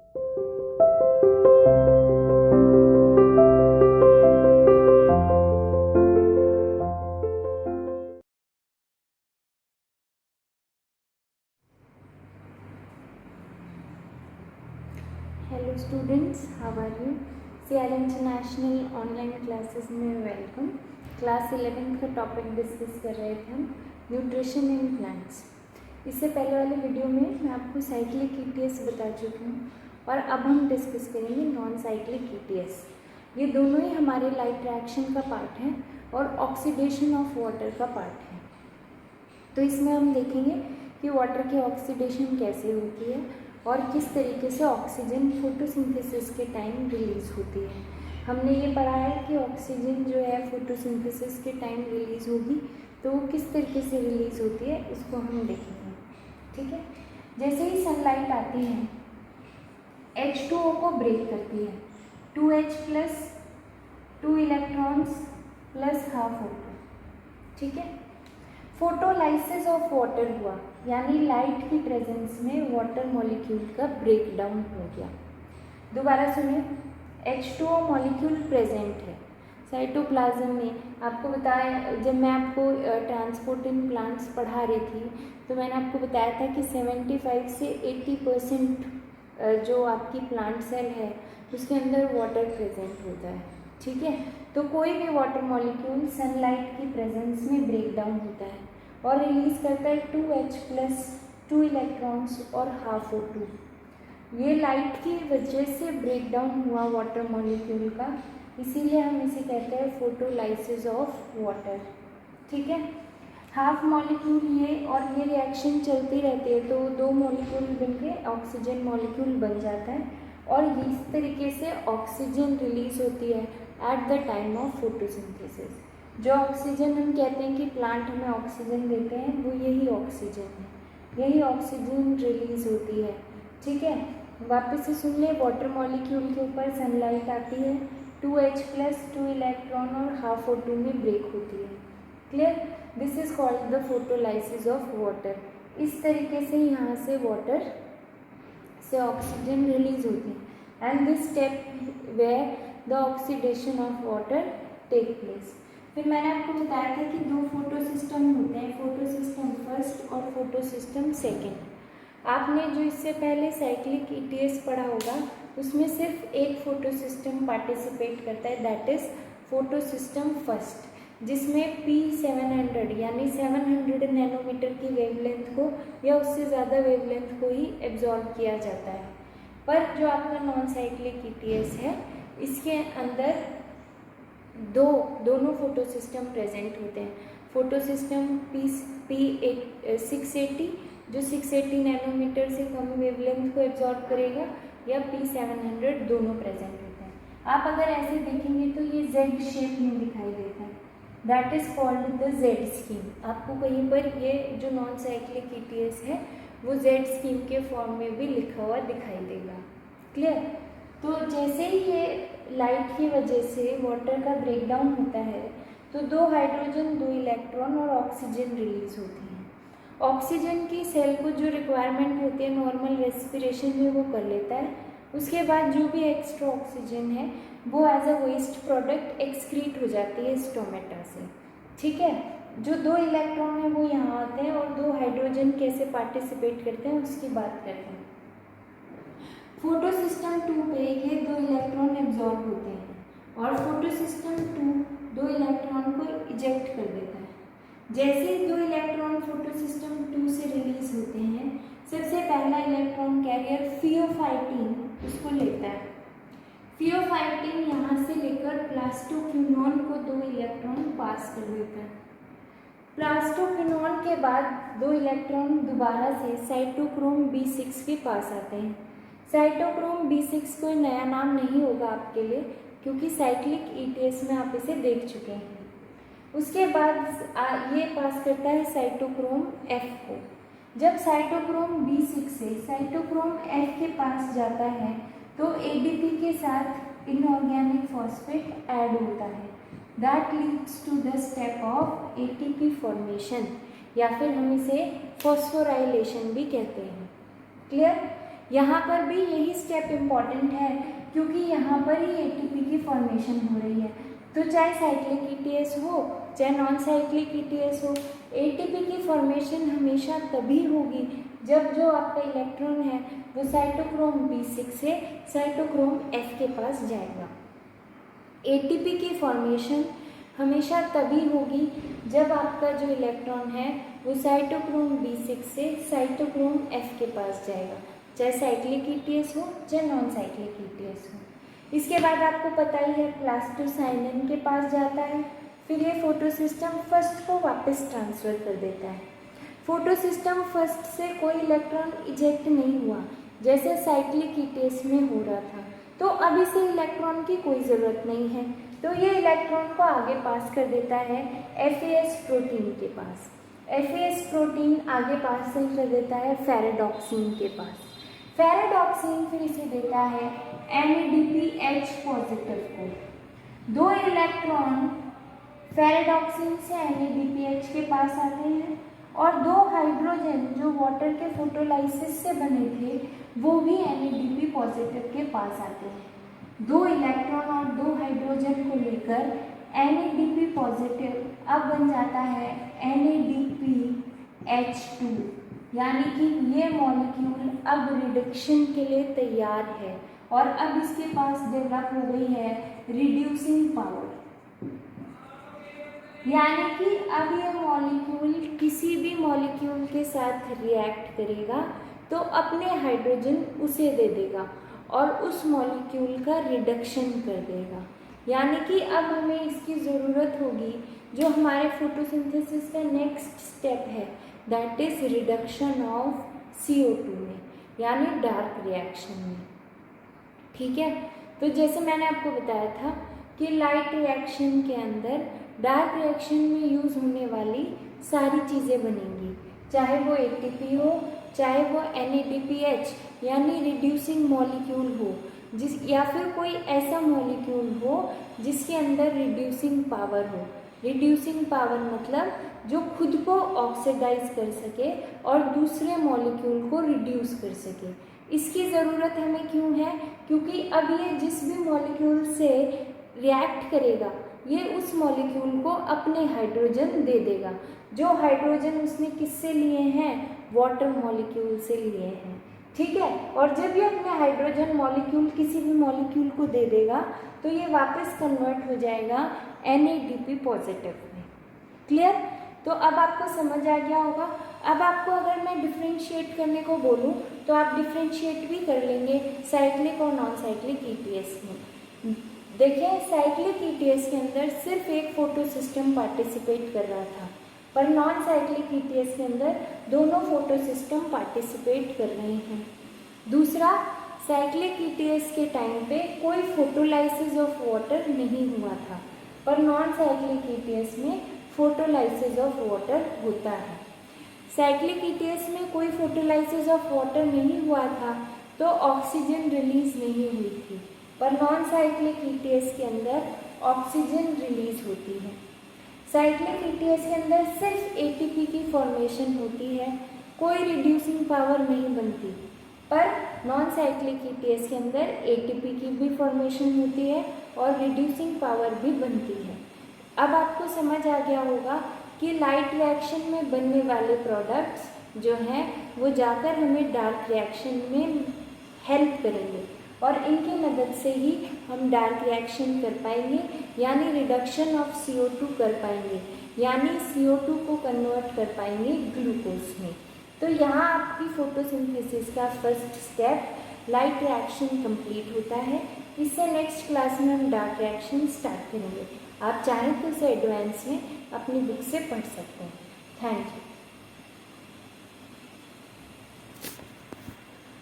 Hello students, how are you? CR international online classes में welcome. Class 11 का topic discuss कर रहे थे हम, न्यूट्रिशन इन प्लांट्स। इससे पहले वाले वीडियो में मैं आपको साइक्लिक ईटीएस बता चुकी हूँ और अब हम डिस्कस करेंगे नॉन साइक्लिक ईटीएस। ये दोनों ही हमारे लाइट रिएक्शन का पार्ट है और ऑक्सीडेशन ऑफ वाटर का पार्ट है। तो इसमें हम देखेंगे कि वाटर की ऑक्सीडेशन कैसे होती है और किस तरीके से ऑक्सीजन फोटोसिंथेसिस के टाइम रिलीज़ होती है। हमने ये पढ़ा है कि ऑक्सीजन जो है फोटोसिंथेसिस के टाइम रिलीज़ होगी, तो वो किस तरीके से रिलीज़ होती है इसको हम देखेंगे। ठीक है, जैसे ही सनलाइट आती है H2O को ब्रेक करती है, 2H plus 2 electrons plus half O2। ठीक है, फोटोलाइसिस ऑफ वाटर हुआ, यानी लाइट की प्रेजेंस में वाटर मॉलिक्यूल का ब्रेक डाउन हो गया। दोबारा सुनिए, H2O मॉलिक्यूल प्रेजेंट है साइटोप्लाज्म में। आपको बताया, जब मैं आपको ट्रांसपोर्ट इन प्लांट्स पढ़ा रही थी तो मैंने आपको बताया था कि 75 से 80% जो आपकी प्लांट सेल है उसके अंदर वाटर प्रेजेंट होता है। ठीक है, तो कोई भी वाटर मॉलिक्यूल सनलाइट की प्रेजेंस में ब्रेक डाउन होता है और रिलीज करता है 2H प्लस 2 इलेक्ट्रॉन्स और हाफ O2। ये लाइट की वजह से ब्रेक डाउन हुआ वाटर मॉलिक्यूल का, इसीलिए हम इसे कहते हैं फोटोलाइसिस ऑफ वाटर। ठीक है, हाफ मॉलिक्यूल ये रिएक्शन चलती रहती है तो दो मॉलिक्यूल बनके ऑक्सीजन मॉलिक्यूल बन जाता है और इस तरीके से ऑक्सीजन रिलीज होती है at the time of photosynthesis. जो ऑक्सीजन हम कहते हैं कि प्लांट हमें ऑक्सीजन देते हैं, वो यही ऑक्सीजन है, यही ऑक्सीजन रिलीज होती है। ठीक है, वापस से सुन ले, वाटर मॉलिक्यूल के ऊपर सनलाइट आती है, 2H प्लस 2 इलेक्ट्रॉन और हाफ O2 में ब्रेक होती है। Clear? This is called the photolysis of water. इस तरीके से यहाँ से वाटर से ऑक्सीजन रिलीज होती है and this step where the oxidation of water take place. फिर मैंने आपको बताया था कि दो फोटो सिस्टम होते हैं, फोटो सिस्टम फर्स्ट और फोटो सिस्टम सेकेंड। आपने जो इससे पहले साइक्लिक ईटीएस पढ़ा होगा उसमें सिर्फ एक फोटो सिस्टम पार्टिसिपेट करता है, that is photo system first, जिसमें P700 यानी 700 नैनोमीटर की वेवलेंथ को या उससे ज़्यादा वेवलेंथ को ही एब्जॉर्ब किया जाता है। पर जो आपका नॉन साइक्लिक ईटीएस है इसके अंदर दोनों फोटो सिस्टम प्रेजेंट होते हैं। फोटो सिस्टम P680 जो 680 नैनोमीटर से कम वेवलेंथ को एब्जॉर्ब करेगा, या P700, दोनों प्रेजेंट होते हैं। आप अगर ऐसे देखेंगे तो ये Z शेप में दिखाई देता है, that is called the Z scheme. आपको कहीं पर ये जो नॉन साइक्लिक ईटीएस है वो Z स्कीम के फॉर्म में भी लिखा हुआ दिखाई देगा। क्लियर? तो जैसे ही ये लाइट की वजह से वाटर का ब्रेकडाउन होता है तो 2 हाइड्रोजन 2 इलेक्ट्रॉन और ऑक्सीजन रिलीज होती है। ऑक्सीजन की सेल को जो रिक्वायरमेंट होती है नॉर्मल रेस्पिरेशन में वो कर लेता है, उसके बाद जो भी एक्स्ट्रा ऑक्सीजन है वो as a waste product excrete हो जाती है स्टोमेटा से। ठीक है, जो 2 इलेक्ट्रॉन है वो यहाँ आते हैं और 2 हाइड्रोजन कैसे पार्टिसिपेट करते हैं उसकी बात करते हैं। फोटो सिस्टम 2 पे ये 2 इलेक्ट्रॉन एब्जॉर्ब होते हैं और फोटो सिस्टम 2 2 इलेक्ट्रॉन को इजेक्ट कर देता है। जैसे ही 2 इलेक्ट्रॉन फोटो सिस्टम 2 से रिलीज होते हैं, सबसे पहला इलेक्ट्रॉन कैरियर फियोफाइटीन उसको लेता है। फियोफाइटीन यहाँ से लेकर प्लास्टोक्विनोन को 2 इलेक्ट्रॉन पास कर देता है। प्लास्टोक्विनोन के बाद 2 इलेक्ट्रॉन दोबारा से साइटोक्रोम B6 के पास आते हैं। साइटोक्रोम B6 कोई नया नाम नहीं होगा आपके लिए, क्योंकि साइक्लिक ईटीएस में आप इसे देख चुके हैं। उसके बाद ये पास करता है साइटोक्रोम F को। जब साइटोक्रोम B6 से साइटोक्रोम F के पास जाता है तो ADP के साथ इनऑर्गेनिक फॉस्फेट ऐड होता है, that leads to the step of ATP formation, या फिर हम इसे फॉस्फोराइलेशन भी कहते हैं। क्लियर? यहाँ पर भी यही स्टेप इम्पॉर्टेंट है क्योंकि यहाँ पर ही एटीपी की फॉर्मेशन हो रही है। तो चाहे साइक्लिक ईटीएस हो चाहे नॉन साइक्लिक ईटीएस हो, एटीपी की फॉर्मेशन हमेशा तभी होगी जब जो आपका इलेक्ट्रॉन है वो साइटोक्रोम B6 से साइटोक्रोम F के पास जाएगा। एटीपी की फॉर्मेशन हमेशा तभी होगी जब आपका जो इलेक्ट्रॉन है वो साइटोक्रोम B6 से साइटोक्रोम F के पास जाएगा, चाहे साइक्लिक ईटीएस हो चाहे नॉन साइक्लिक ईटीएस हो। इसके बाद आपको पता ही है प्लास्टोसाइनिन के पास जाता है, फिर ये फोटोसिस्टम फर्स्ट को वापस ट्रांसफ़र कर देता है। फोटोसिस्टम फर्स्ट से कोई इलेक्ट्रॉन इजेक्ट नहीं हुआ जैसे साइक्लिक ईटीएस में हो रहा था, तो अब इसे इलेक्ट्रॉन की कोई ज़रूरत नहीं है, तो ये इलेक्ट्रॉन को आगे पास कर देता है FAS प्रोटीन के पास। FAS प्रोटीन आगे पास कर देता है फेरेडॉक्सिन के पास। फेरेडॉक्सिन फिर इसे देता है NADPH पॉजिटिव को। 2 इलेक्ट्रॉन फेरेडॉक्सिन से NADPH के पास आते हैं और 2 हाइड्रोजन जो वाटर के फोटोलाइसिस से बने थे वो भी NADP पॉजिटिव के पास आते हैं। 2 इलेक्ट्रॉन और 2 हाइड्रोजन को लेकर NADP पॉजिटिव अब बन जाता है NADPH2, यानी कि ये मॉलिक्यूल अब रिडक्शन के लिए तैयार है और अब इसके पास डेवलप हो गई है रिड्यूसिंग पावर, यानी कि अब ये मॉलिक्यूल किसी भी मॉलिक्यूल के साथ रिएक्ट करेगा तो अपने हाइड्रोजन उसे दे देगा और उस मॉलिक्यूल का रिडक्शन कर देगा। यानी कि अब हमें इसकी ज़रूरत होगी जो हमारे फोटोसिंथेसिस का नेक्स्ट स्टेप है, that is reduction of CO2 में, यानी डार्क रिएक्शन में। ठीक है, तो जैसे मैंने आपको बताया था कि लाइट रिएक्शन के अंदर डार्क रिएक्शन में यूज़ होने वाली सारी चीज़ें बनेंगी, चाहे वो ATP हो चाहे वो NADPH यानी रिड्यूसिंग मॉलिक्यूल हो, या फिर कोई ऐसा मॉलिक्यूल हो जिसके अंदर रिड्यूसिंग पावर हो। रिड्यूसिंग पावर मतलब जो खुद को ऑक्सीडाइज कर सके और दूसरे मॉलिक्यूल को रिड्यूस कर सके। इसकी ज़रूरत हमें क्यों है? क्योंकि अब ये जिस भी मॉलिक्यूल से रिएक्ट करेगा ये उस मॉलिक्यूल को अपने हाइड्रोजन दे देगा, जो हाइड्रोजन उसने किससे लिए हैं? वाटर मॉलिक्यूल से लिए हैं। ठीक है, और जब ये अपने हाइड्रोजन मॉलिक्यूल किसी भी मॉलिक्यूल को दे देगा तो ये वापस कन्वर्ट हो जाएगा NADP पॉजिटिव में। क्लियर? तो अब आपको समझ आ गया होगा। अब आपको अगर मैं डिफ्रेंशिएट करने को बोलूँ तो आप डिफ्रेंशिएट भी कर लेंगे साइक्लिक और नॉन साइक्लिक ETS में। देखिए, साइक्लिक ETS के अंदर सिर्फ एक फोटो सिस्टम पार्टिसिपेट कर रहा था, पर नॉन साइक्लिक ETS के अंदर दोनों फोटो सिस्टम पार्टिसिपेट कर रहे हैं। दूसरा, साइक्लिक ETS के टाइम पे कोई फोटोलाइसिस ऑफ वाटर नहीं हुआ था, पर नॉन साइक्लिक ETS में फोटोलाइसिस ऑफ वाटर होता है। साइक्लिक ETS में कोई फोटोलाइसिस ऑफ वाटर नहीं हुआ था तो ऑक्सीजन रिलीज नहीं हुई थी, पर नॉन साइक्लिक ETS के अंदर ऑक्सीजन रिलीज होती है। साइक्लिक ETS के अंदर सिर्फ ATP की फॉर्मेशन होती है, कोई रिड्यूसिंग पावर नहीं बनती, पर नॉन साइक्लिक ETS के अंदर ATP की भी फॉर्मेशन होती है और रिड्यूसिंग पावर भी बनती है। अब आपको समझ आ गया होगा कि लाइट रिएक्शन में बनने वाले प्रोडक्ट्स जो हैं वो जाकर हमें डार्क रिएक्शन में हेल्प करेंगे और इनकी मदद से ही हम डार्क रिएक्शन कर पाएंगे, यानी रिडक्शन ऑफ CO2 कर पाएंगे, यानी CO2 को कन्वर्ट कर पाएंगे ग्लूकोज में। तो यहाँ आपकी फोटोसिंथेसिस का first step light reaction complete होता है। इससे नेक्स्ट क्लास में हम डार्क रिएक्शन स्टार्ट करेंगे। आप चाहें तो इसे एडवांस में अपनी बुक से पढ़ सकते हैं। Thank you.